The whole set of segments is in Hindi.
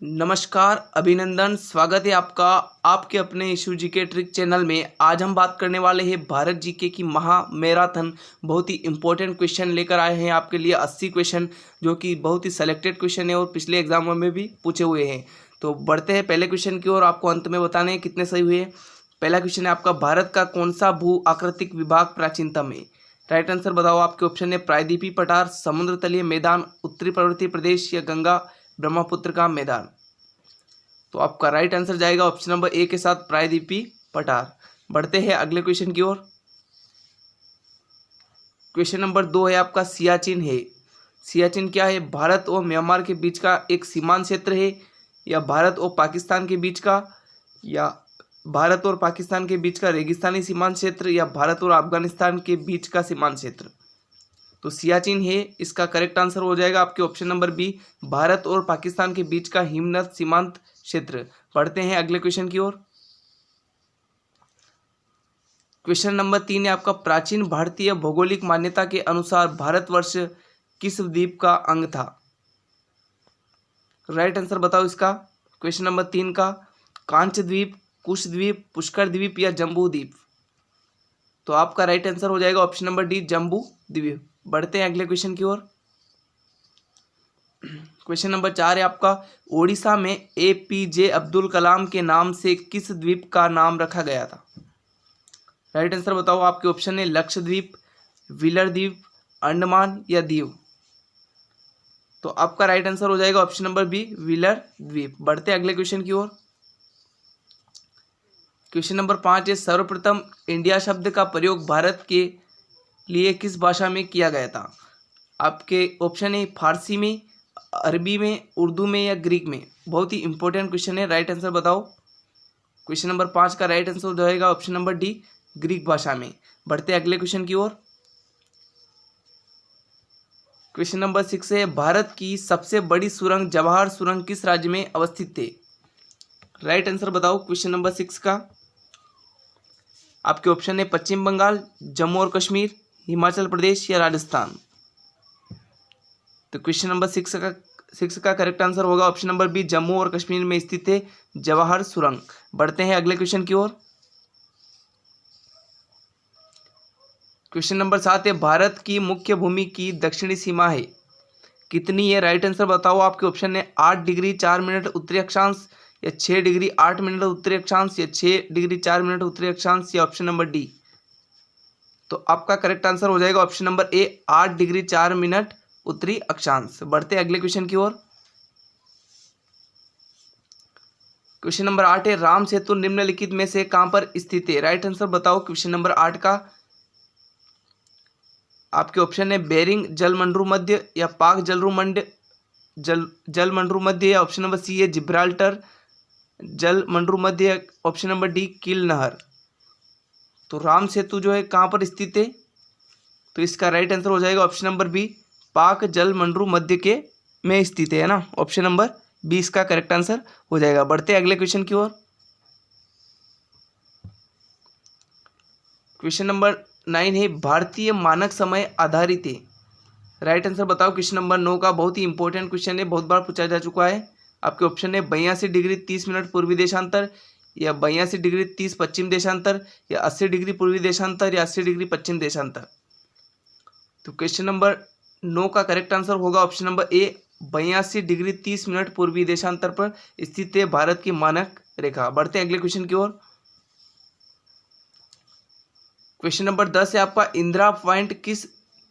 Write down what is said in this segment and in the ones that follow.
नमस्कार, अभिनंदन, स्वागत है आपका आपके अपने इशू जीके ट्रिक चैनल में। आज हम बात करने वाले हैं भारत जीके की महा मैराथन। बहुत ही इंपॉर्टेंट क्वेश्चन लेकर आए हैं आपके लिए 80 क्वेश्चन, जो कि बहुत ही सेलेक्टेड क्वेश्चन है और पिछले एग्जामों में भी पूछे हुए हैं। तो बढ़ते हैं पहले क्वेश्चन की ओर। आपको अंत में बताने हैं कितने सही हुए। पहला क्वेश्चन है आपका, भारत का कौन सा भू आकृतिक विभाग प्राचीनतम है? राइट आंसर बताओ। आपके ऑप्शन है प्रायद्वीपीय पठार, समुद्र तलीय मैदान, उत्तरी पर्वतीय प्रदेश या गंगा ब्रह्मपुत्र का मैदान। तो आपका राइट आंसर जाएगा ऑप्शन नंबर ए के साथ, प्रायद्वीपीय पठार। बढ़ते हैं अगले क्वेश्चन की ओर। क्वेश्चन नंबर 2 है आपका, सियाचिन है। सियाचिन क्या है? भारत और म्यांमार के बीच का एक सीमांत क्षेत्र है, या भारत और पाकिस्तान के बीच का, या भारत और पाकिस्तान के बीच का रेगिस्तानी सीमांत क्षेत्र, या भारत और अफगानिस्तान के बीच का सीमांत क्षेत्र। तो सियाचिन है इसका करेक्ट आंसर हो जाएगा आपके ऑप्शन नंबर बी, भारत और पाकिस्तान के बीच का हिमनद सीमांत क्षेत्र। पढ़ते हैं अगले क्वेश्चन की ओर। क्वेश्चन नंबर 3 है आपका, प्राचीन भारतीय भौगोलिक मान्यता के अनुसार भारतवर्ष किस द्वीप का अंग था? राइट आंसर बताओ इसका। क्वेश्चन नंबर 3 का, कांच द्वीप, कुश द्वीप, पुष्कर द्वीप या जम्बू द्वीप। तो आपका राइट आंसर हो जाएगा ऑप्शन नंबर डी, जम्बू द्वीप। बढ़ते हैं अगले क्वेश्चन की ओर। क्वेश्चन नंबर 4 है आपका, ओडिशा में एपीजे अब्दुल कलाम के नाम से किस द्वीप का नाम रखा गया था? राइट आंसर बताओ। आपके ऑप्शन है लक्षद्वीप, व्हीलर द्वीप, अंडमान या दीव। तो आपका राइट आंसर हो जाएगा ऑप्शन नंबर बी, व्हीलर द्वीप। बढ़ते अगले क्वेश्चन की ओर। क्वेश्चन नंबर 5 है, सर्वप्रथम इंडिया शब्द का प्रयोग भारत के लिए किस भाषा में किया गया था? आपके ऑप्शन है फारसी में, अरबी में, उर्दू में या ग्रीक में। बहुत ही इंपॉर्टेंट क्वेश्चन है, राइट आंसर बताओ। क्वेश्चन नंबर 5 का राइट आंसर हो जाएगा ऑप्शन नंबर डी, ग्रीक भाषा में। बढ़ते अगले क्वेश्चन की ओर। क्वेश्चन नंबर 6 है, भारत की सबसे बड़ी सुरंग जवाहर सुरंग किस राज्य में अवस्थित है? राइट आंसर बताओ क्वेश्चन नंबर 6 का। आपके ऑप्शन है पश्चिम बंगाल, जम्मू और कश्मीर, हिमाचल प्रदेश या राजस्थान। तो क्वेश्चन नंबर 6 का करेक्ट आंसर होगा ऑप्शन नंबर बी, जम्मू और कश्मीर में स्थित है जवाहर सुरंग। बढ़ते हैं अगले क्वेश्चन की ओर। क्वेश्चन नंबर 7 है, भारत की मुख्य भूमि की दक्षिणी सीमा है कितनी है? राइट आंसर बताओ। आपके ऑप्शन है 8 डिग्री 4 मिनट उत्तरी अक्षांश, या 6 डिग्री 8 मिनट उत्तरी अक्षांश, या 6 डिग्री 4 मिनट उत्तरी अक्षांश, या ऑप्शन नंबर डी। तो आपका करेक्ट आंसर हो जाएगा option number A, 8 degree 4 minute उत्तरी अक्षांश। बढ़ते अगले क्वेश्चन की ओर। क्वेश्चन नंबर 8 है, राम सेतु निम्नलिखित में से कहां पर स्थित है? राइट आंसर बताओ क्वेश्चन नंबर 8 का। आपके ऑप्शन है बेरिंग जलमंडल मध्य, या पाक जलमंडल मध्य, या ऑप्शन नंबर सी है जिब्राल्टर जलमंडल मध्य, ऑप्शन नंबर डी किल नहर। तो राम सेतु जो है कहां पर स्थित है? तो इसका राइट आंसर हो जाएगा ऑप्शन नंबर बी, पाक जलमंडल मध्य के में स्थित है ना। ऑप्शन नंबर बी इसका करेक्ट आंसर हो जाएगा। बढ़ते अगले क्वेश्चन की ओर। क्वेश्चन नंबर 9 है, भारतीय मानक समय आधारित है। राइट आंसर बताओ क्वेश्चन नंबर 9 का। बहुत ही इंपॉर्टेंट क्वेश्चन है, बहुत बार पूछा जा चुका है। आपके ऑप्शन है 82 डिग्री 30 मिनट पूर्वी देशांतर, या 82 डिग्री 30 पश्चिम देशांतर, या 80 डिग्री पूर्वी देशांतर, या 80 डिग्री पश्चिम देशांतर। तो क्वेश्चन नंबर 9 का करेक्ट आंसर होगा option number A, 82 degree 30 minute पूर्वी देशांतर पर स्थित है भारत की मानक रेखा। बढ़ते अगले क्वेश्चन की ओर। क्वेश्चन नंबर 10 है आपका, इंदिरा पॉइंट किस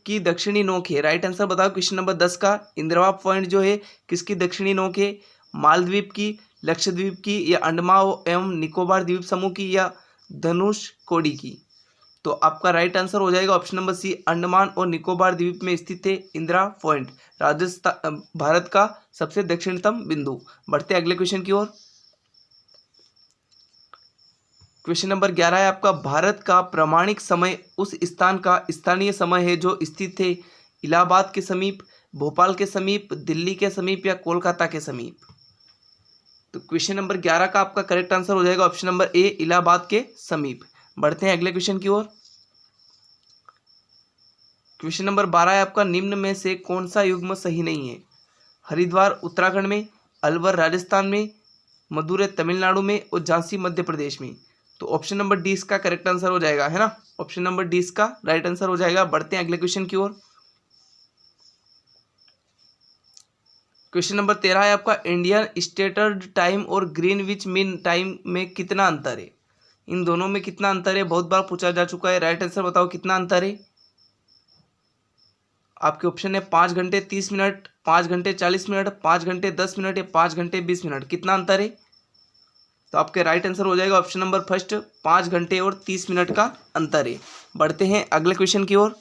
की दक्षिणी नोक है? राइट आंसर बताओ क्वेश्चन नंबर 10 का। इंदिरा पॉइंट जो है किसकी दक्षिणी नोक है? मालद्वीप की, लक्षद्वीप की, या अंडमान एवं निकोबार द्वीप समूह की, या धनुषकोडी की। तो आपका राइट आंसर हो जाएगा ऑप्शन नंबर सी, अंडमान और निकोबार द्वीप में स्थित है इंदिरा पॉइंट, राजस्थान भारत का सबसे दक्षिणतम बिंदु। बढ़ते अगले क्वेश्चन की ओर। क्वेश्चन नंबर 11 है आपका, भारत का प्रामाणिक समय उस स्थान का स्थानीय समय है जो स्थित है इलाहाबाद के समीप, भोपाल के समीप, दिल्ली के समीप, या कोलकाता के समीप। तो क्वेश्चन नंबर 11 का आपका करेक्ट आंसर हो जाएगा ऑप्शन नंबर ए, इलाहाबाद के समीप। बढ़ते हैं अगले क्वेश्चन की ओर। क्वेश्चन नंबर 12 है आपका, निम्न में से कौन सा युग्म सही नहीं है? हरिद्वार उत्तराखंड में, अलवर राजस्थान में, मदुरै तमिलनाडु में और झांसी मध्य प्रदेश में। तो ऑप्शन नंबर डी इसका करेक्ट आंसर हो जाएगा, है ना। ऑप्शन नंबर डी इसका राइट आंसर हो जाएगा। बढ़ते हैं अगले क्वेश्चन की ओर। क्वेश्चन नंबर 13 है आपका, इंडियन स्टैंडर्ड टाइम और ग्रीनविच मीन टाइम में कितना अंतर है? इन दोनों में कितना अंतर है, बहुत बार पूछा जा चुका है। राइट आंसर बताओ कितना अंतर है। आपके ऑप्शन है 5 घंटे 30 मिनट, 5 घंटे 40 मिनट, 5 घंटे 10 मिनट या 5 घंटे 20 मिनट। कितना अंतर है? तो आपके राइट आंसर हो जाएगा ऑप्शन नंबर फर्स्ट, 5 घंटे और 30 मिनट का अंतर है। बढ़ते हैं अगले क्वेश्चन की ओर।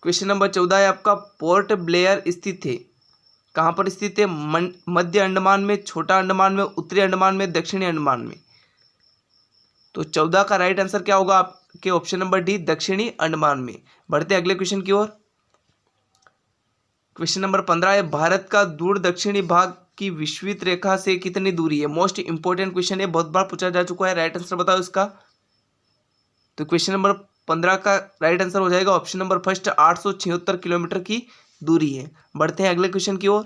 क्वेश्चन नंबर 14 है आपका, पोर्ट ब्लेयर स्थित है, कहाँ पर स्थित है? मध्य अंडमान में, छोटा अंडमान में, उत्तरी अंडमान में, दक्षिणी अंडमान में। तो 14 का राइट आंसर क्या होगा आपके? ऑप्शन नंबर डी, दक्षिणी अंडमान में। बढ़ते अगले क्वेश्चन की ओर। क्वेश्चन नंबर 15 है, भारत का दूर दक्षिणी भाग की विषुवत रेखा से कितनी दूरी है? मोस्ट इंपोर्टेंट क्वेश्चन है, बहुत बार पूछा जा चुका है। राइट आंसर बताओ इसका। तो क्वेश्चन नंबर 15 का राइट आंसर हो जाएगा ऑप्शन नंबर फर्स्ट, 876 किलोमीटर की दूरी है। बढ़ते हैं अगले क्वेश्चन की ओर।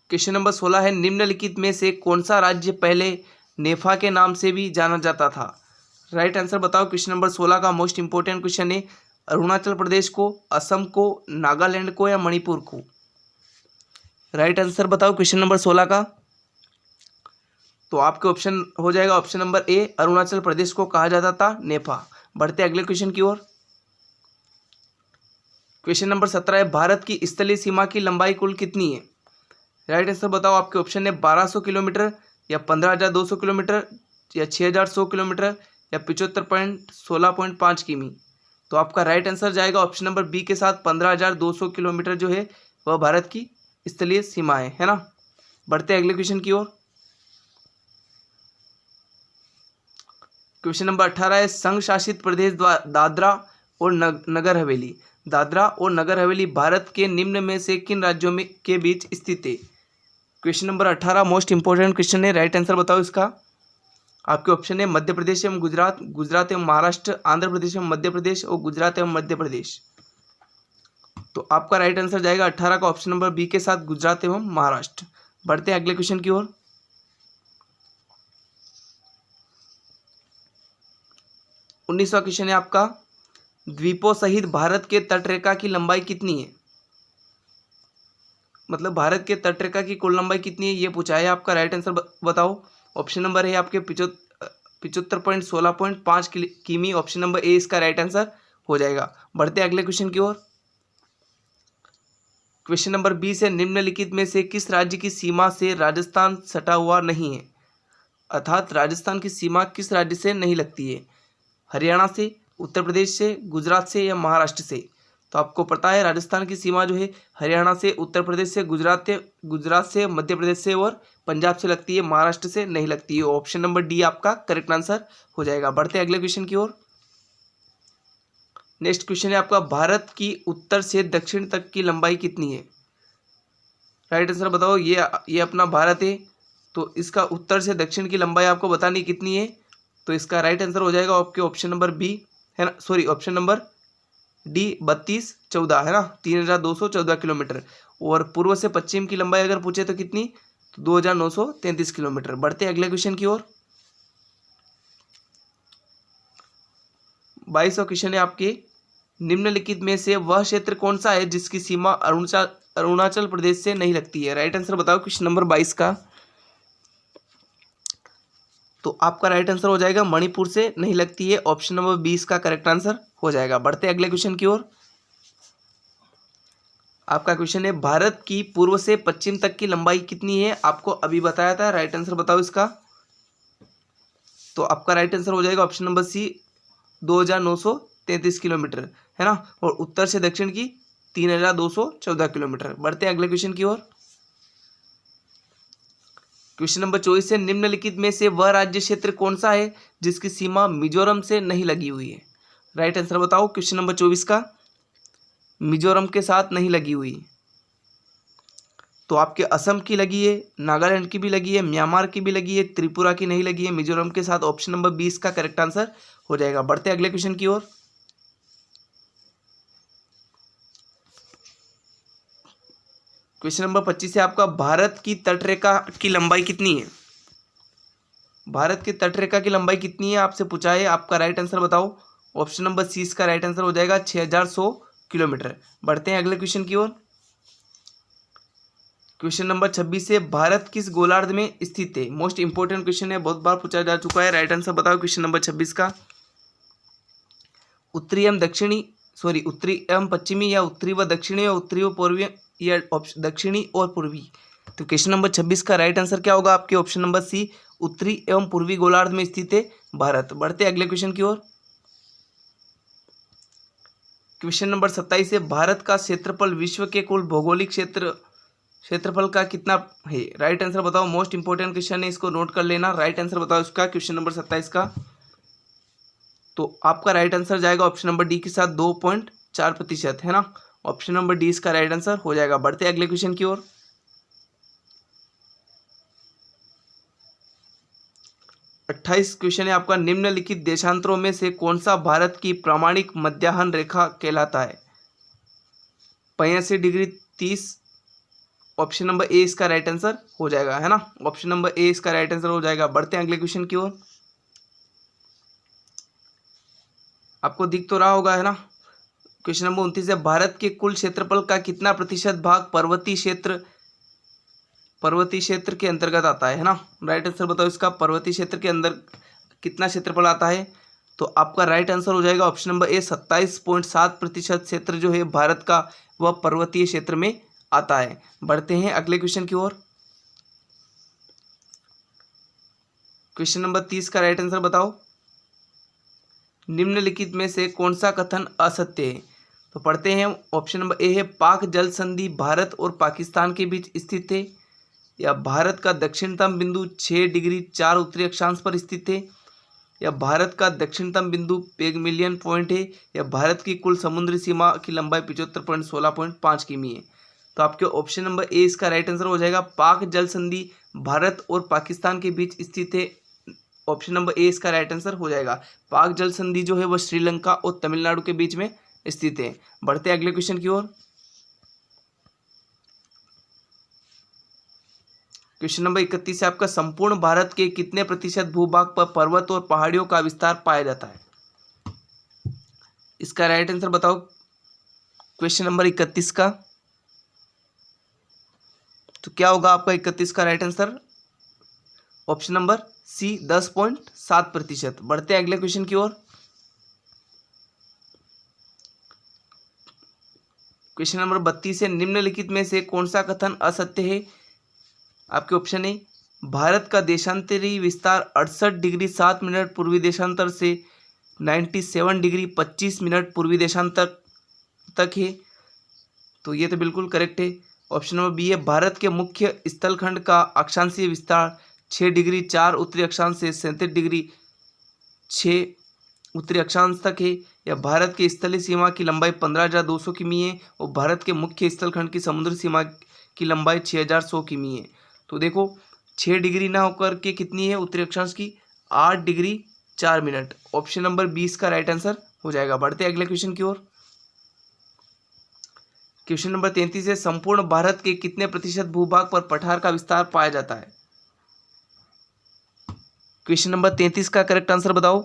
क्वेश्चन नंबर 16 है, निम्नलिखित में से कौन सा राज्य पहले नेफा के नाम से भी जाना जाता था? राइट आंसर बताओ। क्वेश्चन नंबर 16 का मोस्ट इंपोर्टेंट क्वेश्चन है, अरुणाचल प्रदेश को, असम को, नागालैंड को या मणिपुर को। राइट आंसर बताओ क्वेश्चन नंबर 16 का। तो आपके ऑप्शन हो जाएगा option number A, Arunachal Pradesh को कहा जाता था नेफा। बढ़ते अगले क्वेश्चन की ओर। क्वेश्चन नंबर 17 है, भारत की स्थलीय सीमा की लंबाई कुल कितनी है? राइट आंसर बताओ। आपके ऑप्शन है 1200 किलोमीटर या 15,200 किलोमीटर या 6,100 किलोमीटर या 75.16.5 किमी। तो आपका राइट आंसर जाएगा ऑप्शन नंबर बी के साथ, 15,200 किलोमीटर जो है वह भारत की स्थलीय सीमा है ना। बढ़ते अगले क्वेश्चन की ओर। क्वेश्चन नंबर 18 है, संघ शासित प्रदेश दादरा और नगर हवेली, दादरा और नगर हवेली भारत के निम्न में से किन राज्यों में के बीच स्थित है? Question number 18 most important question है। राइट आंसर बताओ इसका। आपके ऑप्शन है मध्य प्रदेश एवं गुजरात, गुजरात एवं महाराष्ट्र, आंध्र प्रदेश एवं मध्य प्रदेश और गुजरात एवं मध्य प्रदेश। तो आपका राइट आंसर जाएगा 18 का ऑप्शन नंबर बी के साथ, गुजरात एवं महाराष्ट्र। बढ़ते हैं अगले क्वेश्चन की ओर। 19वां क्वेश्चन है आपका, द्वीपों सहित भारत के तटरेखा की लंबाई कितनी है? मतलब भारत के तटरेखा की कुल लंबाई कितनी है ये पूछा है। आपका राइट आंसर बताओ। ऑप्शन नंबर है आपके 75.16.5 किमी। ऑप्शन नंबर ए इसका राइट आंसर हो जाएगा। बढ़ते अगले क्वेश्चन की ओर। क्वेश्चन नंबर 20 है, निम्नलिखित में से किस राज्य की सीमा से राजस्थान सटा हुआ नहीं है? अर्थात राजस्थान की सीमा किस राज्य से नहीं लगती है? हरियाणा से, उत्तर प्रदेश से, गुजरात से या महाराष्ट्र से। तो आपको पता है राजस्थान की सीमा जो है हरियाणा से, उत्तर प्रदेश से, गुजरात से, मध्य प्रदेश से और पंजाब से लगती है, महाराष्ट्र से नहीं लगती है। ऑप्शन नंबर डी आपका करेक्ट आंसर हो जाएगा। बढ़ते अगले क्वेश्चन की ओर। नेक्स्ट क्वेश्चन है आपका, भारत की उत्तर से दक्षिण तक की लंबाई कितनी है? राइट आंसर बताओ। ये अपना भारत है, तो इसका उत्तर से दक्षिण की लंबाई आपको बतानी कितनी है? तो इसका राइट आंसर हो जाएगा आपके ऑप्शन नंबर बी, है ना, सॉरी ऑप्शन नंबर डी 3214, है ना, 3,214 किलोमीटर। और पूर्व से पश्चिम की लंबाई अगर पूछे तो कितनी? तो 2,933 किलोमीटर। बढ़ते अगले क्वेश्चन की ओर। 22वां क्वेश्चन है आपके, निम्नलिखित में से वह क्षेत्र कौन सा है जिसकी सीमा अरुणाचल प्रदेश से नहीं लगती है? राइट आंसर बताओ क्वेश्चन नंबर 22 का। तो आपका राइट आंसर हो जाएगा मणिपुर से नहीं लगती है। ऑप्शन नंबर 20 का करेक्ट आंसर हो जाएगा। बढ़ते अगले क्वेश्चन की ओर। आपका क्वेश्चन है, भारत की पूर्व से पश्चिम तक की लंबाई कितनी है? आपको अभी बताया था। राइट आंसर बताओ इसका। तो आपका राइट आंसर हो जाएगा ऑप्शन नंबर सी, 2,933 किलोमीटर, है ना। और उत्तर से दक्षिण की 3,214 किलोमीटर। बढ़ते अगले क्वेश्चन की ओर। क्वेश्चन नंबर 24 है, निम्नलिखित में से वह राज्य क्षेत्र कौन सा है जिसकी सीमा मिजोरम से नहीं लगी हुई है? राइट आंसर बताओ क्वेश्चन नंबर 24 का। मिजोरम के साथ नहीं लगी हुई, तो आपके असम की लगी है, नागालैंड की भी लगी है, म्यांमार की भी लगी है, त्रिपुरा की नहीं लगी है, मिजोरम के साथ। ऑप्शन नंबर 20 का करेक्ट आंसर हो जाएगा। बढ़ते अगले क्वेश्चन की ओर। क्वेश्चन नंबर 25 है आपका, भारत की तटरेखा की लंबाई कितनी है? भारत की तटरेखा की लंबाई कितनी है आपसे पूछा है, आपका राइट आंसर बताओ। ऑप्शन नंबर सी इसका राइट आंसर हो जाएगा 6100 किलोमीटर। बढ़ते हैं अगले क्वेश्चन की ओर। क्वेश्चन नंबर 26 है, भारत किस गोलार्ध में स्थित है? मोस्ट इंपोर्टेंट क्वेश्चन है, बहुत बार पूछा जा चुका है। राइट आंसर बताओ क्वेश्चन नंबर 26 का। उत्तरी एवं दक्षिणी, सॉरी उत्तरी एवं पश्चिमी, या उत्तरी व दक्षिणी, या उत्तरी व पूर्वी, या ऑप्शन दक्षिणी और पूर्वी। तो क्वेश्चन नंबर 26 का राइट आंसर क्या होगा आपके? ऑप्शन नंबर सी, उत्तरी एवं पूर्वी गोलार्ध में स्थित है भारत। बढ़ते अगले क्वेश्चन की ओर। क्वेश्चन नंबर 27 है, भारत का क्षेत्रफल विश्व के कुल भौगोलिक क्षेत्रफल का कितना है? राइट आंसर बताओ। मोस्ट इंपोर्टेंट क्वेश्चन है, इसको नोट कर लेना। राइट आंसर बताओ इसका, क्वेश्चन नंबर 27 का। तो आपका राइट आंसर जाएगा ऑप्शन नंबर डी के साथ 2.4% है ना। ऑप्शन नंबर डी इसका राइट आंसर हो जाएगा। बढ़ते अगले क्वेश्चन की ओर। 28 क्वेश्चन है आपका, निम्नलिखित देशांतरों में से कौन सा भारत की प्रामाणिक मध्याह्न रेखा कहलाता है? 85 डिग्री 30। ऑप्शन नंबर ए इसका राइट आंसर हो जाएगा, है ना। ऑप्शन नंबर ए इसका राइट आंसर हो जाएगा। बढ़ते हैं अगले क्वेश्चन की ओर। आपको दिख तो रहा होगा, है ना। क्वेश्चन नंबर 29 है, भारत के कुल क्षेत्रफल का कितना प्रतिशत भाग पर्वतीय क्षेत्र के अंतर्गत आता है ना। राइट आंसर बताओ इसका, पर्वतीय क्षेत्र के अंदर कितना क्षेत्रफल आता है? तो आपका राइट आंसर हो जाएगा ऑप्शन नंबर ए, 27.7% क्षेत्र जो है भारत का वह पर्वतीय क्षेत्र में आता है। बढ़ते हैं अगले क्वेश्चन की ओर। क्वेश्चन नंबर 30 का राइट आंसर बताओ। निम्नलिखित में से कौन सा कथन असत्य है? तो पढ़ते हैं। ऑप्शन नंबर ए है, पाक जल संधि भारत और पाकिस्तान के बीच स्थित है, या भारत का दक्षिणतम बिंदु 6 डिग्री 4 उत्तरी अक्षांश पर स्थित है, या भारत का दक्षिणतम बिंदु पेगमिलियन पॉइंट है, या भारत की कुल समुद्री सीमा की लंबाई 75.16.5 किमी है। तो आपके ऑप्शन नंबर ए इसका राइट आंसर हो जाएगा, पाक जल संधि भारत और पाकिस्तान के बीच स्थित है। ऑप्शन नंबर ए इसका राइट आंसर हो जाएगा। पाक जल संधि जो है वह श्रीलंका और तमिलनाडु के बीच में स्थित है। बढ़ते अगले क्वेश्चन की ओर। क्वेश्चन नंबर 31 है आपका, संपूर्ण भारत के कितने प्रतिशत भूभाग पर पर्वत और पहाड़ियों का विस्तार पाया जाता है? इसका राइट आंसर बताओ क्वेश्चन नंबर 31 का। तो क्या होगा आपका 31 का right answer? Option number C, 10.7%। बढ़ते अगले क्वेश्चन की ओर। क्वेश्चन नंबर 32 है, निम्नलिखित में से कौन सा कथन असत्य है? आपके ऑप्शन है, भारत का देशांतरी विस्तार 68 डिग्री 7 मिनट पूर्वी देशांतर से 97 डिग्री 25 मिनट पूर्वी देशांतर तक है। तो ये तो बिल्कुल करेक्ट है। ऑप्शन नंबर बी है, भारत के मुख्य स्थलखंड का अक्षांशीय विस्तार 6 डिग्री 4 उत्तरी अक्षांश से 37 डिग्री 6 उत्तरी अक्षांश तक है, या भारत की स्थलीय सीमा की लंबाई 15,200 किमी है और भारत के मुख्य स्थलखंड की समुद्री सीमा की लंबाई 6,100 किमी है। तो देखो 6 डिग्री ना होकर के कितनी है उत्तरी अक्षांश की? 8 डिग्री 4 मिनट। ऑप्शन नंबर 20 का राइट आंसर हो जाएगा। बढ़ते अगले क्वेश्चन की ओर। क्वेश्चन नंबर 33 है, संपूर्ण भारत के कितने प्रतिशत भूभाग पर पठार का विस्तार पाया जाता है? क्वेश्चन नंबर 33 का करेक्ट आंसर बताओ।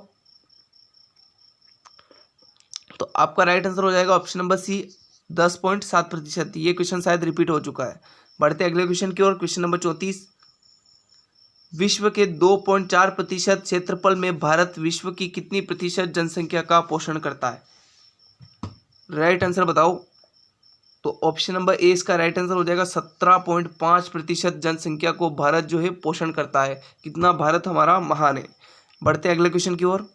तो आपका राइट आंसर हो जाएगा ऑप्शन नंबर सी, 10.7%। ये क्वेश्चन शायद रिपीट हो चुका है। बढ़ते अगले क्वेश्चन की ओर। क्वेश्चन नंबर 34, विश्व के 2.4% क्षेत्रफल में भारत विश्व की कितनी प्रतिशत जनसंख्या का पोषण करता है? राइट आंसर बताओ। तो ऑप्शन नंबर ए इसका राइट आंसर हो जाएगा, 17.5% जनसंख्या को भारत जो है पोषण करता है। कितना भारत हमारा महान है। बढ़ते अगले क्वेश्चन की ओर।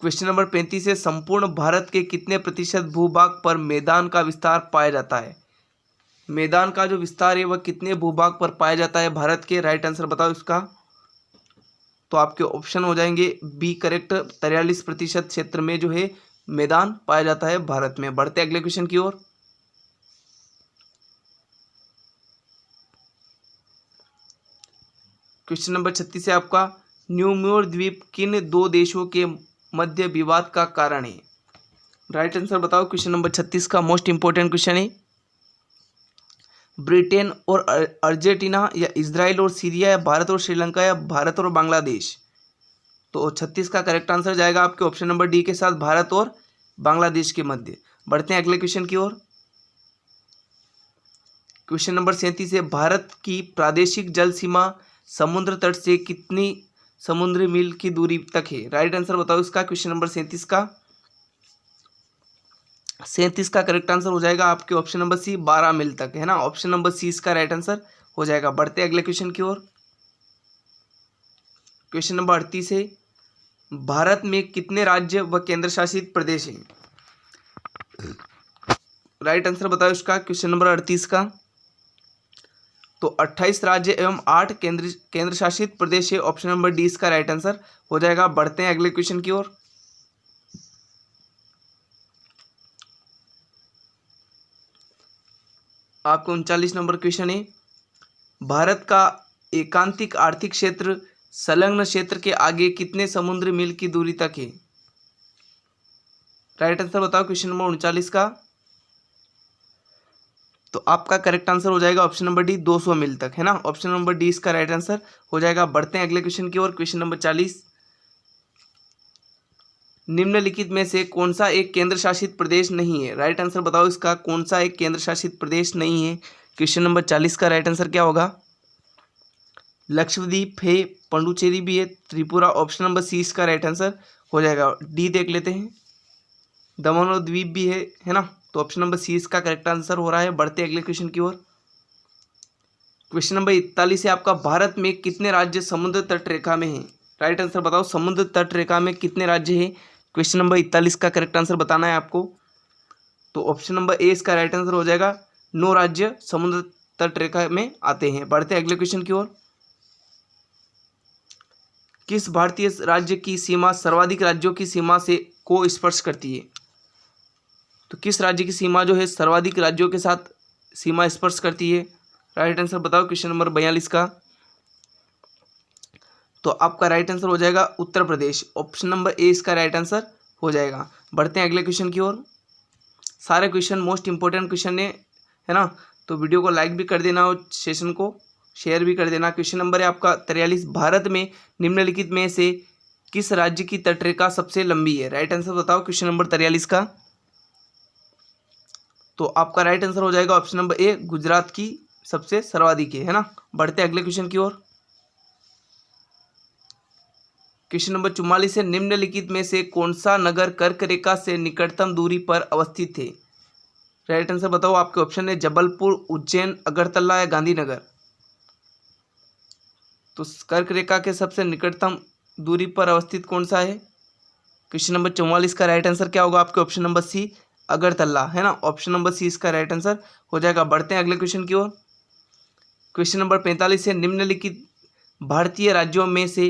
क्वेश्चन नंबर 35 है, संपूर्ण भारत के कितने प्रतिशत भूभाग पर मैदान का विस्तार पाया जाता है? मैदान का जो विस्तार है वह कितने भूभाग पर पाया जाता है भारत के? राइट आंसर बताओ इसका। तो आपके ऑप्शन हो जाएंगे बी करेक्ट, 43% क्षेत्र में जो है मैदान पाया जाता है भारत में। बढ़ते अगले क्वेश्चन की ओर। क्वेश्चन नंबर 36 है आपका, न्यूम्योर द्वीप किन दो देशों के मध्य विवाद का कारण है? राइट आंसर बताओ। क्वेश्चन नंबर 36 का मोस्ट इंपोर्टेंट क्वेश्चन है, ब्रिटेन और अर्जेंटीना या इजराइल और सीरिया या भारत और श्रीलंका या भारत और बांग्लादेश। तो 36 का करेक्ट आंसर जाएगा आपके ऑप्शन नंबर डी के साथ, भारत और बांग्लादेश के मध्य। बढ़ते हैं अगले क्वेश्चन की ओर। क्वेश्चन नंबर 37 है, भारत की प्रादेशिक जल सीमा समुद्र तट से कितनी समुद्री मील की दूरी तक है। राइट आंसर बताओ इसका। क्वेश्चन नंबर 37 का करेक्ट आंसर हो जाएगा आपके ऑप्शन नंबर सी, 12 मील तक, है ना। ऑप्शन नंबर सी इसका राइट आंसर हो जाएगा। बढ़ते अगले क्वेश्चन की ओर। क्वेश्चन नंबर 38 है, भारत में कितने राज्य व केंद्र शासित प्रदेश हैं। राइट आंसर बताओ इसका। क्वेश्चन नंबर 38 का तो 28 राज्य एवं 8 केंद्र शासित प्रदेश है। ऑप्शन नंबर डी इसका राइट आंसर हो जाएगा। बढ़ते हैं अगले क्वेश्चन की ओर। आपको 39 नंबर क्वेश्चन है, भारत का एकांतिक आर्थिक क्षेत्र संलग्न क्षेत्र के आगे कितने समुद्री मील की दूरी तक है। राइट आंसर बताओ क्वेश्चन नंबर 39 का। तो आपका करेक्ट आंसर हो जाएगा ऑप्शन नंबर डी, 200 मील तक, है ना। ऑप्शन नंबर डी इसका राइट आंसर हो जाएगा। बढ़ते हैं अगले क्वेश्चन की ओर। क्वेश्चन नंबर 40, निम्नलिखित में से कौन सा एक केंद्र शासित प्रदेश नहीं है। राइट आंसर बताओ इसका, कौन सा एक केंद्र शासित प्रदेश नहीं है। क्वेश्चन नंबर 40 का राइट आंसर क्या होगा। लक्षद्वीप है, पुडुचेरी भी है, त्रिपुरा। ऑप्शन नंबर सी इसका राइट आंसर हो जाएगा। डी देख लेते हैं, दमन और द्वीप भी है ना। तो ऑप्शन नंबर सी इसका करेक्ट आंसर हो रहा है। बढ़ते अगले क्वेश्चन की ओर। क्वेश्चन नंबर 41 है आपका, भारत में कितने राज्य समुद्र तट रेखा में हैं। राइट आंसर बताओ, समुद्र तट रेखा में कितने राज्य हैं। क्वेश्चन नंबर 41 का करेक्ट आंसर बताना है आपको। तो ऑप्शन नंबर ए इसका राइट आंसर हो जाएगा। 9 राज्य समुद्र तट रेखा में आते हैं। बढ़ते अगले क्वेश्चन की ओर। किस भारतीय राज्य की सीमा सर्वाधिक राज्यों की सीमा से को स्पर्श करती है। तो किस राज्य की सीमा जो है सर्वाधिक राज्यों के साथ सीमा स्पर्श करती है। राइट आंसर बताओ क्वेश्चन नंबर 42 का। तो आपका राइट आंसर हो जाएगा Uttar Pradesh. Option number A इसका राइट आंसर हो जाएगा। बढ़ते हैं अगले क्वेश्चन की ओर। सारे क्वेश्चन मोस्ट इंपोर्टेंट क्वेश्चन है ना। तो वीडियो को लाइक भी कर देना और सेशन को शेयर भी कर देना। क्वेश्चन नंबर है आपका 43, भारत में निम्नलिखित में से किस राज्य की तटरेखा सबसे लंबी है। राइट आंसर बताओ क्वेश्चन नंबर 43 का। तो आपका राइट आंसर हो जाएगा ऑप्शन नंबर ए, गुजरात की सबसे सर्वाधिक है ना। बढ़ते अगले क्वेश्चन की ओर। क्वेश्चन नंबर 44 है, निम्नलिखित में से कौन सा नगर कर्क रेखा से निकटतम दूरी पर अवस्थित है। राइट आंसर बताओ। आपके ऑप्शन है जबलपुर, उज्जैन, अगरतला या गांधीनगर। तो कर्क रेखा के सबसे निकटतम दूरी पर अवस्थित कौन सा है। क्वेश्चन नंबर 44 का राइट आंसर क्या होगा। आपके ऑप्शन नंबर सी, अगरतला, है ना। ऑप्शन नंबर सी इसका राइट आंसर हो जाएगा। बढ़ते हैं अगले क्वेश्चन की ओर। क्वेश्चन नंबर 45 है, निम्नलिखित भारतीय राज्यों में से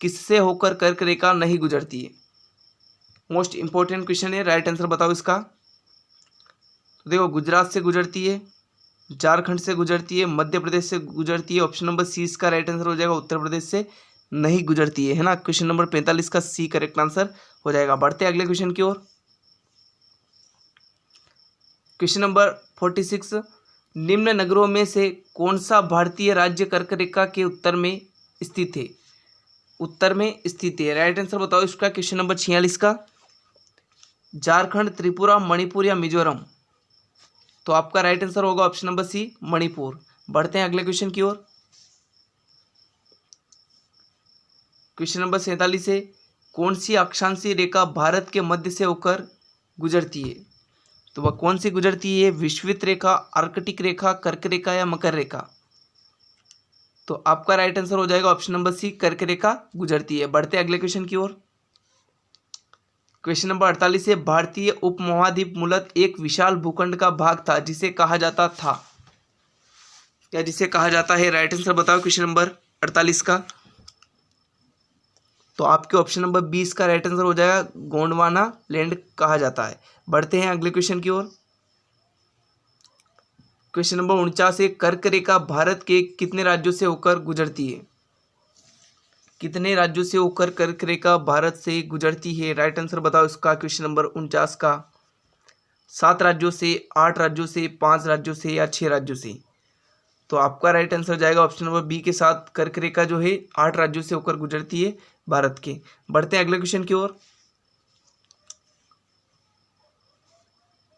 किससे होकर कर्क रेखा नहीं गुजरती है। मोस्ट इंपोर्टेंट क्वेश्चन है। राइट आंसर बताओ इसका। तो देखो, गुजरात से गुजरती है, झारखंड से गुजरती है, मध्य प्रदेश से गुजरती है। ऑप्शन नंबर सी इसका राइट आंसर हो जाएगा। उत्तर प्रदेश से नहीं गुजरती है ना। क्वेश्चन नंबर 45 का सी करेक्ट आंसर हो जाएगा। बढ़ते हैं अगले क्वेश्चन की ओर। क्वेश्चन नंबर 46, निम्न नगरों में से कौन सा भारतीय राज्य कर्क रेखा के उत्तर में स्थित है। उत्तर में स्थित है। राइट आंसर बताओ इसका। क्वेश्चन नंबर 46 का, झारखंड, त्रिपुरा, मणिपुर या मिजोरम। तो आपका राइट आंसर होगा ऑप्शन नंबर सी, मणिपुर। बढ़ते हैं अगले क्वेश्चन की ओर। क्वेश्चन नंबर 47 है, कौन सी अक्षांशीय रेखा भारत के मध्य से होकर गुजरती है। तो वह कौन सी गुजरती है, विषुवत रेखा, आर्कटिक रेखा, कर्क रेखा या मकर रेखा। तो आपका राइट आंसर हो जाएगा ऑप्शन नंबर सी, कर्क रेखा गुजरती है। बढ़ते अगले क्वेश्चन की ओर। क्वेश्चन नंबर 48 है, भारतीय उपमहाद्वीप मूलतः एक विशाल भूखंड का भाग था जिसे कहा जाता था या जिसे कहा जाता है। राइट आंसर बताओ क्वेश्चन नंबर 48 का। तो आपके ऑप्शन नंबर 20 का राइट आंसर हो जाएगा, गोंडवाना लैंड कहा जाता है। बढ़ते हैं अगले क्वेश्चन की ओर। क्वेश्चन नंबर 49 है, कर्क रेखा भारत के कितने राज्यों से होकर गुजरती है। कितने राज्यों से होकर कर्क रेखा भारत से गुजरती है? राइट आंसर बताओ इसका क्वेश्चन नंबर 49 का। 7 राज्यों से, 8 राज्यों से, 5 राज्यों से या 6 राज्यों से? तो आपका राइट आंसर जाएगा ऑप्शन नंबर बी के साथ, कर्क रेखा जो है 8 राज्यों से होकर गुजरती है भारत के। बढ़ते हैं अगले क्वेश्चन की ओर।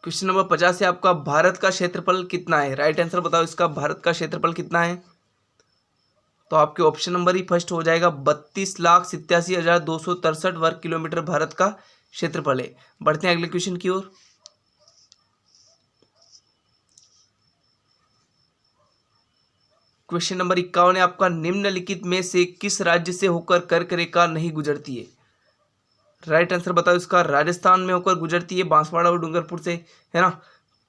क्वेश्चन नंबर 50 है आपका, भारत का क्षेत्रफल कितना है? राइट आंसर बताओ इसका, भारत का क्षेत्रफल कितना है? तो आपके ऑप्शन नंबर ही फर्स्ट हो जाएगा, 32,87,263 वर्ग किलोमीटर भारत का क्षेत्रफल है। बढ़ते हैं अगले क्वेश्चन की ओर। क्वेश्चन नंबर 51 है आपका, निम्नलिखित में से किस राज्य से होकर कर्क रेखा नहीं गुजरती है? राइट आंसर बताओ इसका, राजस्थान में होकर गुजरती है, बांसवाड़ा और डूंगरपुर से, है ना।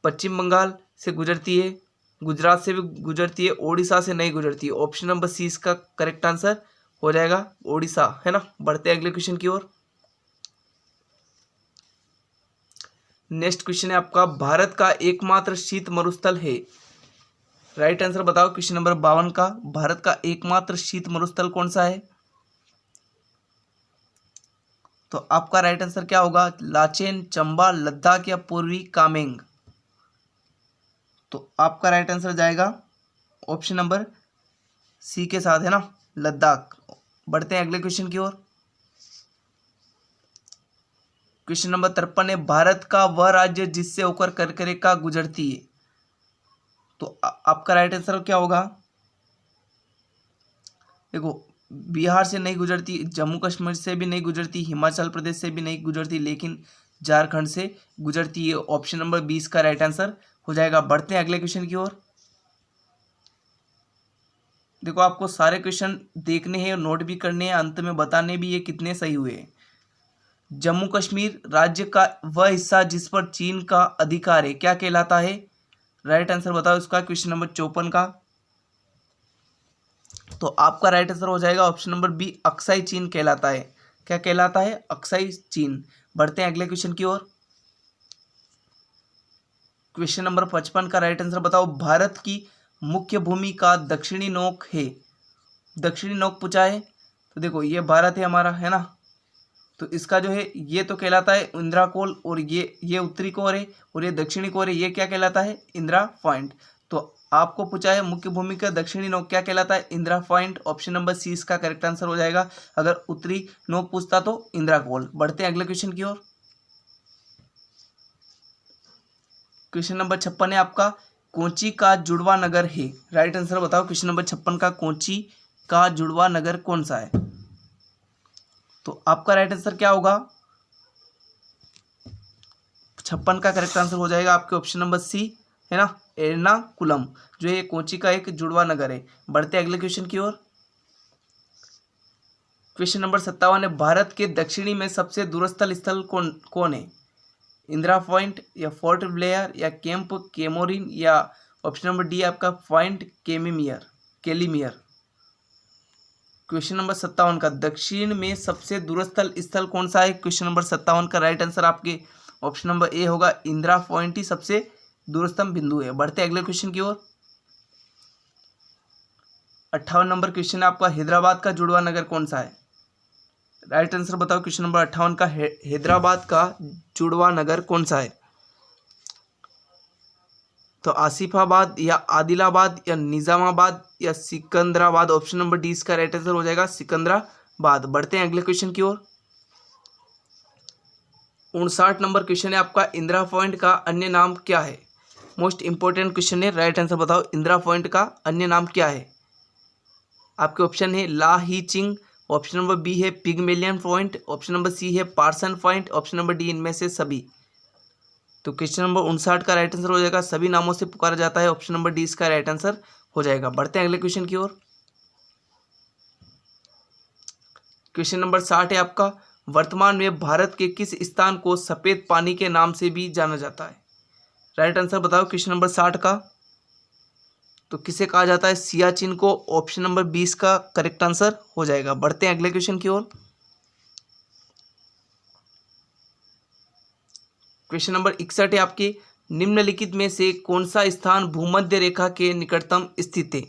पश्चिम बंगाल से गुजरती है, गुजरात से भी गुजरती है, ओडिशा से नहीं गुजरती है। ऑप्शन नंबर सी इसका करेक्ट आंसर हो जाएगा, ओडिशा, है ना। बढ़ते हैं अगले क्वेश्चन की ओर। नेक्स्ट क्वेश्चन है आपका, भारत का एकमात्र शीत मरुस्थल है? राइट आंसर बताओ क्वेश्चन नंबर 52 का, भारत का एकमात्र शीत मरुस्थल कौन सा है? तो आपका राइट आंसर क्या होगा, लाचेन, चंबा, लद्दाख या पूर्वी कामेंग? तो आपका राइट आंसर जाएगा ऑप्शन नंबर सी के साथ, है ना, लद्दाख। बढ़ते हैं अगले क्वेश्चन की ओर। क्वेश्चन नंबर 53 है, भारत का वह राज्य जिससे होकर कर्क रेखा गुजरती है? तो आपका राइट आंसर क्या होगा, देखो, बिहार से नहीं गुजरती, जम्मू कश्मीर से भी नहीं गुजरती, हिमाचल प्रदेश से भी नहीं गुजरती, लेकिन झारखंड से गुजरती है। ऑप्शन नंबर 20 का राइट आंसर हो जाएगा। बढ़ते हैं अगले क्वेश्चन की ओर। देखो, आपको सारे क्वेश्चन देखने हैं और नोट भी करने हैं, अंत में बताने भी ये कितने सही हुए। जम्मू कश्मीर राज्य का वह हिस्सा जिस पर चीन का अधिकार है क्या कहलाता है? राइट आंसर बताओ इसका क्वेश्चन नंबर 54 का। तो आपका राइट आंसर हो जाएगा ऑप्शन नंबर बी, अक्साई चीन कहलाता है। क्या कहलाता है? अक्साई चीन। बढ़ते हैं अगले क्वेश्चन की ओर। क्वेश्चन नंबर 55 का राइट आंसर बताओ, भारत की मुख्य भूमि का दक्षिणी नोक है? दक्षिणी नोक पूछा है, तो देखो ये भारत है हमारा, है ना। तो इसका जो है ये तो कहलाता है इंदिरा कोल, और ये उत्तरी कोर है और ये दक्षिणी कोर है, ये क्या कहलाता है? इंदिरा पॉइंट। तो आपको पूछा है मुख्य भूमि का दक्षिणी नोक क्या कहलाता है? Indira point. Option number C इसका करेक्ट आंसर हो जाएगा। अगर उत्तरी नोक पूछता तो इंदिरा कोल। बढ़ते हैं अगले क्वेश्चन की ओर। क्वेश्चन नंबर 56 है आपका, कोची का जुड़वा नगर है? राइट आंसर बताओ क्वेश्चन नंबर 56 का, कोची का जुड़वा नगर कौन सा है? तो आपका राइट आंसर क्या होगा, 56 का करेक्ट आंसर हो जाएगा आपके ऑप्शन नंबर सी, है ना, एर्नाकुलम, जो है कोची का एक जुड़वा नगर है। बढ़ते अगले क्वेश्चन की ओर। क्वेश्चन नंबर 57 है, भारत के दक्षिणी में सबसे दूरस्थ स्थल कौन है? इंदिरा पॉइंट या फोर्ट ब्लेयर या कैंप केमोरिन या ऑप्शन नंबर डी आपका पॉइंट केलीमियर। क्वेश्चन नंबर 57 का, दक्षिण में सबसे दूरस्थ स्थल कौन सा है? क्वेश्चन नंबर 57 का राइट आंसर आपके ऑप्शन नंबर ए होगा, इंदिरा पॉइंट ही सबसे दूरस्थम बिंदु है। बढ़ते अगले क्वेश्चन की ओर। 58 नंबर क्वेश्चन है आपका, हैदराबाद का जुड़वा नगर कौन सा है? राइट आंसर बताओ क्वेश्चन नंबर 58 का, हैदराबाद का जुड़वा नगर कौन सा है? तो आसिफाबाद या आदिलाबाद या निजामाबाद या सिकंदराबाद। ऑप्शन नंबर डी इसका राइट आंसर हो जाएगा, सिकंदराबाद। बढ़ते हैं अगले क्वेश्चन की ओर। 59 नंबर क्वेश्चन है आपका, इंदिरा पॉइंट का अन्य नाम क्या है? मोस्ट इंपॉर्टेंट क्वेश्चन है, राइट आंसर बताओ, इंदिरा पॉइंट का अन्य नाम क्या है? आपके ऑप्शन है ला ही चिंग, ऑप्शन नंबर बी है Pygmalion point, option number C है Parson point, option number D इनमें से सभी। तो क्वेश्चन नंबर 59 का राइट आंसर हो जाएगा, सभी नामों से पुकारा जाता है, ऑप्शन नंबर डी इसका राइट आंसर हो जाएगा। बढ़ते हैं अगले क्वेश्चन की ओर। क्वेश्चन नंबर 60 है आपका, वर्तमान में भारत के किस स्थान को सफेद पानी के नाम से भी जाना जाता है? राइट आंसर बताओ क्वेश्चन नंबर 60 का। तो किसे कहा जाता है? सियाचिन को। ऑप्शन नंबर 20 का करेक्ट आंसर हो जाएगा। बढ़ते हैं अगले क्वेश्चन की ओर। क्वेश्चन नंबर 61 है आपके, निम्नलिखित में से कौन सा स्थान भूमध्य रेखा के निकटतम स्थित है?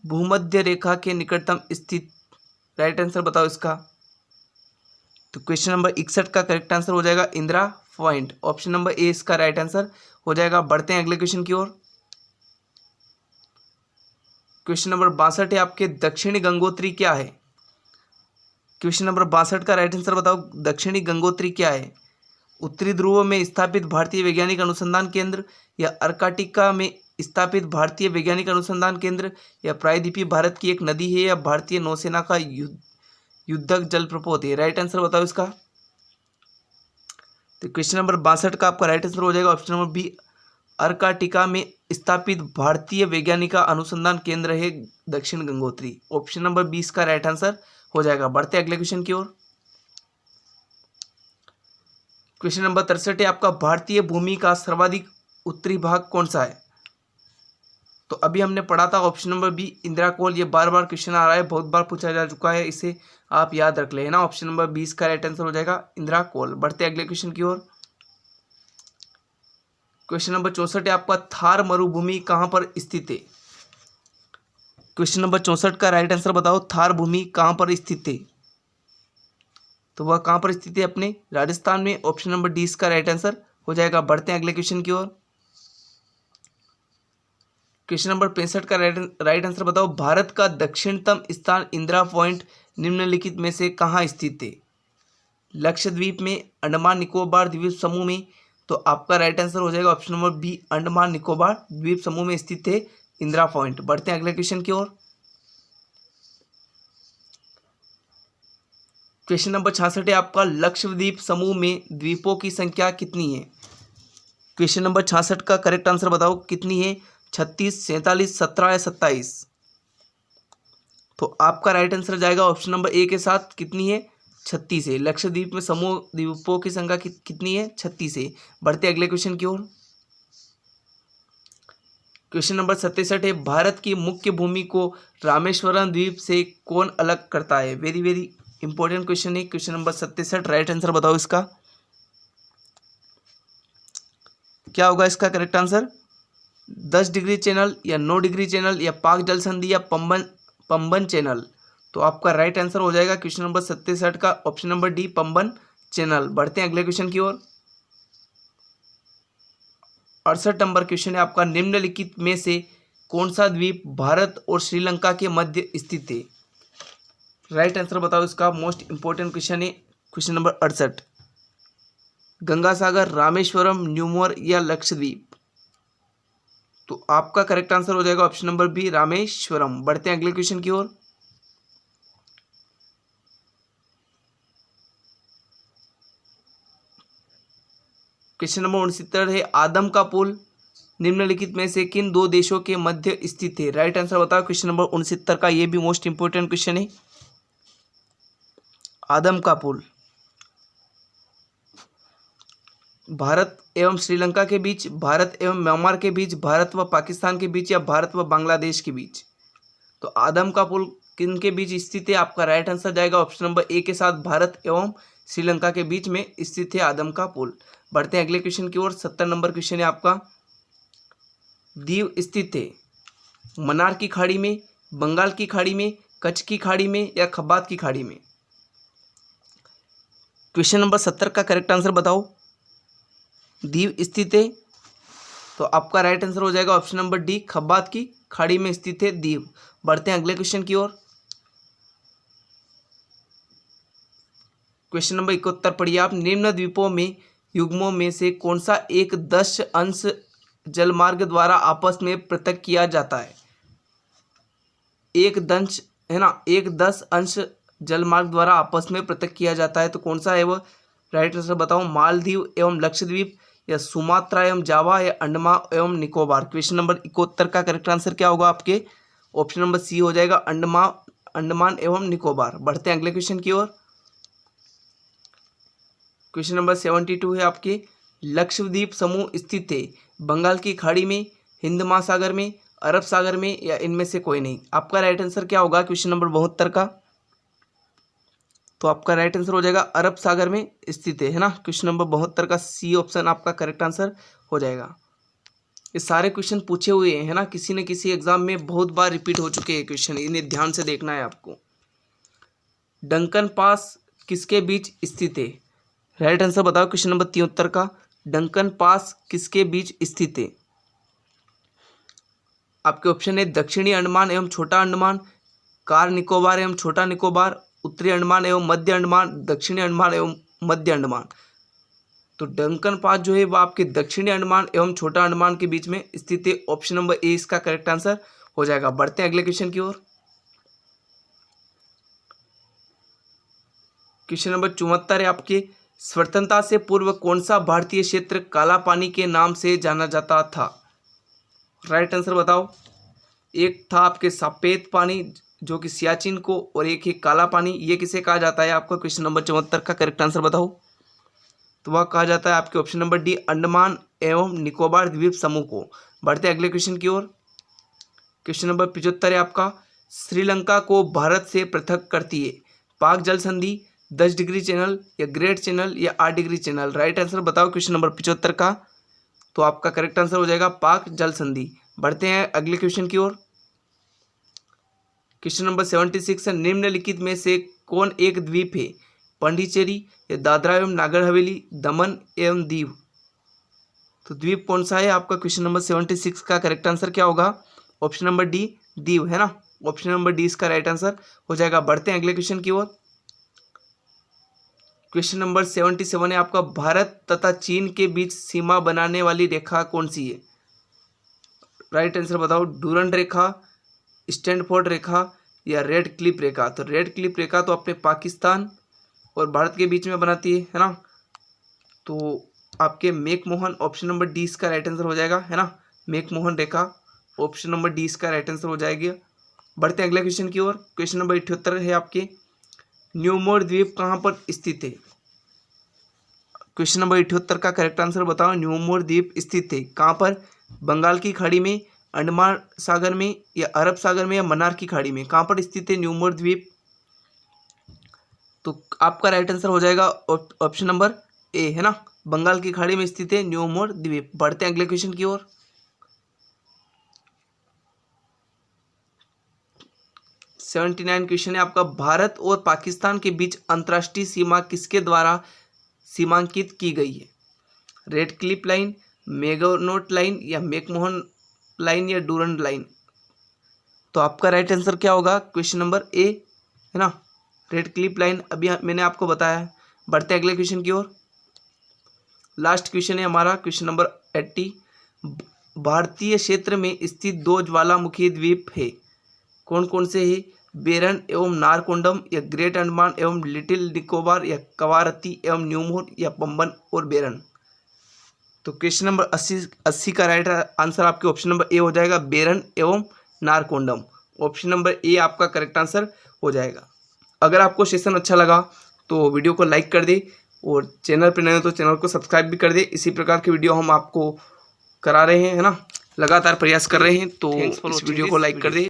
भूमध्य रेखा के निकटतम स्थित राइट आंसर बताओ इसका। तो क्वेश्चन नंबर 61 का करेक्ट आंसर हो जाएगा Indira point. Option number A इसका राइट आंसर हो जाएगा। बढ़ते हैं अगले क्वेश्चन की ओर। क्वेश्चन नंबर 62 है आपके, दक्षिणी गंगोत्री क्या है। क्वेश्चन नंबर 62 का राइट आंसर बताओ, दक्षिणी गंगोत्री क्या है। उत्तरी ध्रुव में स्थापित भारतीय वैज्ञानिक अनुसंधान केंद्र, या अर्कटिका में स्थापित भारतीय वैज्ञानिक अनुसंधान केंद्र, या प्रायद्वीपीय भारत की एक नदी है, या भारतीय नौसेना का युद्धक जलप्रपात है। राइट आंसर बताओ इसका। तो क्वेश्चन नंबर 62 का आपका राइट आंसर हो जाएगा ऑप्शन नंबर बी, अर्कटिका में स्थापित भारतीय वैज्ञानिक अनुसंधान केंद्र है दक्षिण गंगोत्री। ऑप्शन नंबर 20 का राइट आंसर हो जाएगा। बढ़ते अगले क्वेश्चन की ओर। क्वेश्चन नंबर 63 है आपका, भारतीय भूमि का सर्वाधिक उत्तरी भाग कौन सा है। तो अभी हमने पढ़ा था ऑप्शन नंबर बी, इंदिरा कोल। ये बार बार क्वेश्चन आ रहा है, बहुत बार पूछा जा चुका है, इसे आप याद रख लेना। ऑप्शन नंबर 20 का राइट आंसर हो जाएगा इंदिरा कोल। बढ़ते अगले क्वेश्चन की ओर। क्वेश्चन नंबर 64 है आपका, थार मरुभूमि कहाँ पर स्थित है। क्वेश्चन नंबर 64 का राइट आंसर बताओ, थार भूमि कहाँ पर स्थित है। तो वह कहाँ पर स्थित है, अपने राजस्थान में। ऑप्शन नंबर डी इसका राइट आंसर हो जाएगा। बढ़ते हैं अगले क्वेश्चन की ओर। क्वेश्चन नंबर 65 का राइट आंसर बताओ, भारत का दक्षिणतम स्थान इंदिरा पॉइंट निम्नलिखित में से कहाँ स्थित है। लक्षद्वीप में, अंडमान निकोबार द्वीप समूह में। तो आपका राइट आंसर हो जाएगा option number B, Andaman Nicobar द्वीप समूह में स्थित है इंदिरा पॉइंट। बढ़ते हैं अगले क्वेश्चन की ओर। क्वेश्चन नंबर 66 है आपका, लक्षद्वीप समूह में द्वीपों की संख्या कितनी है। क्वेश्चन नंबर 66 का करेक्ट आंसर बताओ, कितनी है। 36, 47, 17 या 27। तो आपका राइट आंसर जाएगा ऑप्शन नंबर ए के साथ, कितनी है, 36 है। लक्षद्वीप में समूह द्वीपों की संख्या कितनी है, 36 है। बढ़ते अगले क्वेश्चन की ओर। क्वेश्चन नंबर 67 है, भारत की मुख्य भूमि को रामेश्वरम द्वीप से कौन अलग करता है। वेरी वेरी इंपॉर्टेंट क्वेश्चन है। क्वेश्चन नंबर 67 राइट आंसर बताओ इसका। क्या होगा इसका करेक्ट आंसर। 10 डिग्री चैनल, या 9 डिग्री चैनल, या पाक जल संधि, या पंबन चैनल। तो आपका राइट आंसर हो जाएगा क्वेश्चन नंबर 67 का option number D, Pamban channel. बढ़ते हैं अगले क्वेश्चन की ओर। 68 नंबर क्वेश्चन है आपका, निम्नलिखित में से कौन सा द्वीप भारत और श्रीलंका के मध्य स्थित है। राइट आंसर बताओ इसका। मोस्ट इंपोर्टेंट क्वेश्चन है क्वेश्चन नंबर 68। गंगा सागर, रामेश्वरम, न्यूमोर, या लक्षद्वीप। तो आपका करेक्ट आंसर हो जाएगा ऑप्शन नंबर बी, रामेश्वरम। बढ़ते हैं अगले क्वेश्चन की ओर। क्वेश्चन नंबर 69 है, आदम का पुल निम्नलिखित में से किन दो देशों के मध्य स्थित है। राइट आंसर बताओ क्वेश्चन नंबर 69 का। ये भी मोस्ट इंपोर्टेंट क्वेश्चन है। आदम का पुल भारत एवं श्रीलंका के बीच, भारत एवं म्यांमार के बीच, भारत व पाकिस्तान के बीच, या भारत व बांग्लादेश के बीच। तो आदम का पुल किन के बीच स्थित है। आपका राइट आंसर जाएगा ऑप्शन नंबर ए के साथ, भारत एवं श्रीलंका के बीच में स्थित है आदम का पुल। बढ़ते हैं अगले क्वेश्चन की ओर। 70 नंबर क्वेश्चन है आपका, दीव स्थित है मन्नार की खाड़ी में, बंगाल की खाड़ी में, कच्छ की खाड़ी में, या खब्बात की खाड़ी में। क्वेश्चन नंबर 70 का करेक्ट आंसर बताओ। दीव स्थित है, तो आपका राइट आंसर हो जाएगा ऑप्शन नंबर डी, खब्बात की खाड़ी में स्थित है दीव। बढ़ते हैं अगले क्वेश्चन की ओर। क्वेश्चन नंबर 71 पढ़िए आप, निम्न द्वीपों में युग्मों में से कौन सा एक 10 अंश जलमार्ग द्वारा आपस में पृथक किया जाता है। एक 10 है ना, एक 10 अंश जलमार्ग द्वारा आपस में पृथक किया जाता है, तो कौन सा है वो। राइट आंसर बताओ, मालदीव एवं लक्षद्वीप, या सुमात्रा एवं जावा, या अंडमान एवं निकोबार। क्वेश्चन नंबर 71 का करेक्ट आंसर क्या होगा आपके। ऑप्शन नंबर सी हो जाएगा, अंडमान एवं निकोबार। बढ़ते हैं अगले क्वेश्चन की ओर। क्वेश्चन नंबर 72 है आपके, लक्षद्वीप समूह स्थित है बंगाल की खाड़ी में, हिंद महासागर में, अरब सागर में, या इनमें से कोई नहीं। आपका राइट आंसर क्या होगा क्वेश्चन नंबर 72 का। तो आपका राइट आंसर हो जाएगा अरब सागर में स्थित है ना। क्वेश्चन नंबर 72 का सी ऑप्शन आपका करेक्ट आंसर हो जाएगा। ये सारे क्वेश्चन पूछे हुए हैं ना, किसी न किसी एग्जाम में बहुत बार रिपीट हो चुके हैं क्वेश्चन, इन्हें ध्यान से देखना है आपको। डंकन पास किसके बीच स्थित है? राइट आंसर बताओ क्वेश्चन नंबर 73 का। डंकन पास किसके बीच स्थित है? आपके ऑप्शन है दक्षिणी अंडमान एवं छोटा अंडमान, कार निकोबार एवं छोटा निकोबार, उत्तरी अंडमान एवं मध्य अंडमान, दक्षिणी अंडमान एवं मध्य अंडमान। तो डंकन पास जो है वो आपके दक्षिणी अंडमान एवं छोटा अंडमान के बीच में स्थित है। ऑप्शन नंबर ए इसका करेक्ट आंसर हो जाएगा। बढ़ते हैं अगले क्वेश्चन की ओर। क्वेश्चन नंबर 74 है आपके, स्वतंत्रता से पूर्व कौन सा भारतीय क्षेत्र काला पानी के नाम से जाना जाता था? राइट आंसर बताओ। एक था आपके सफेद पानी जो कि सियाचिन को, और एक है काला पानी, ये किसे कहा जाता है आपका? क्वेश्चन नंबर 74 का करेक्ट आंसर बताओ। तो वह कहा जाता है आपके ऑप्शन नंबर डी अंडमान एवं निकोबार द्वीप समूह को। बढ़ते अगले क्वेश्चन की ओर। क्वेश्चन नंबर 75 है आपका, श्रीलंका को भारत से पृथक करती है पाक जल संधि, 10 डिग्री चैनल या ग्रेट चैनल या 8 डिग्री चैनल? राइट आंसर बताओ क्वेश्चन नंबर 75 का। तो आपका करेक्ट आंसर हो जाएगा पाक जल संधि। बढ़ते हैं अगले क्वेश्चन की ओर। क्वेश्चन नंबर 76 है, निम्नलिखित में से कौन एक द्वीप है? पांडिचेरी या दादरा एवं नागर हवेली, दमन एवं दीव? तो द्वीप कौन सा है आपका? क्वेश्चन नंबर 76 का करेक्ट आंसर क्या होगा? ऑप्शन नंबर डी दीव है ना। ऑप्शन नंबर डी इसका राइट आंसर हो जाएगा। बढ़ते हैं अगले क्वेश्चन की ओर। क्वेश्चन नंबर 77 है आपका, भारत तथा चीन के बीच सीमा बनाने वाली रेखा कौन सी है? राइट आंसर बताओ। डूरंड रेखा, स्टैंडफोर्ड रेखा या रेड क्लिफ रेखा? तो रेड क्लिफ रेखा तो अपने पाकिस्तान और भारत के बीच में बनाती है ना। तो आपके मैकमोहन, ऑप्शन नंबर डी इसका राइट आंसर हो जाएगा, है ना। मैकमोहन रेखा, ऑप्शन नंबर डी इसका राइट आंसर हो जाएगी। बढ़ते हैं अगले क्वेश्चन की ओर। क्वेश्चन नंबर 78 है आपके, न्यूमोर द्वीप कहाँ पर स्थित है? क्वेश्चन नंबर 78 का करेक्ट आंसर बताओ। न्यूमोर द्वीप स्थित है कहाँ पर? बंगाल की खाड़ी में, अंडमान सागर में या अरब सागर में या मन्नार की खाड़ी में? कहाँ पर स्थित है न्यूमोर द्वीप? तो आपका राइट आंसर हो जाएगा ऑप्शन नंबर ए, है ना। बंगाल की खाड़ी में स्थित है न्यूमोर द्वीप। बढ़ते हैं अगले क्वेश्चन की ओर। 79 क्वेश्चन है आपका, भारत और पाकिस्तान के बीच अंतर्राष्ट्रीय सीमा किसके द्वारा सीमांकित की गई है? रेड क्लिफ लाइन, मैगनोट लाइन या मैकमोहन लाइन या डूरंड लाइन? तो आपका राइट आंसर क्या होगा? क्वेश्चन नंबर ए, है ना, रेड क्लिफ लाइन। अभी मैंने आपको बताया है। बढ़ते अगले क्वेश्चन की ओर। लास्ट क्वेश्चन है हमारा क्वेश्चन नंबर 80, भारतीय क्षेत्र में स्थित 2 ज्वालामुखी द्वीप है, कौन कौन से है? बेरन एवं नारकोंडम या ग्रेट अंडमान एवं लिटिल निकोबार या कवारत्ती एवं न्यूमोर या पंबन और बेरन? तो क्वेश्चन नंबर 80 का राइट आंसर आपके ऑप्शन नंबर ए हो जाएगा, बेरन एवं नारकोंडम। ऑप्शन नंबर ए आपका करेक्ट आंसर हो जाएगा। अगर आपको सेशन अच्छा लगा तो वीडियो को लाइक कर दे, और चैनल पर नए हो तो चैनल को सब्सक्राइब भी कर दे। इसी प्रकार की वीडियो हम आपको करा रहे हैं, है ना, लगातार प्रयास कर रहे हैं। तो इस वीडियो को लाइक कर दे।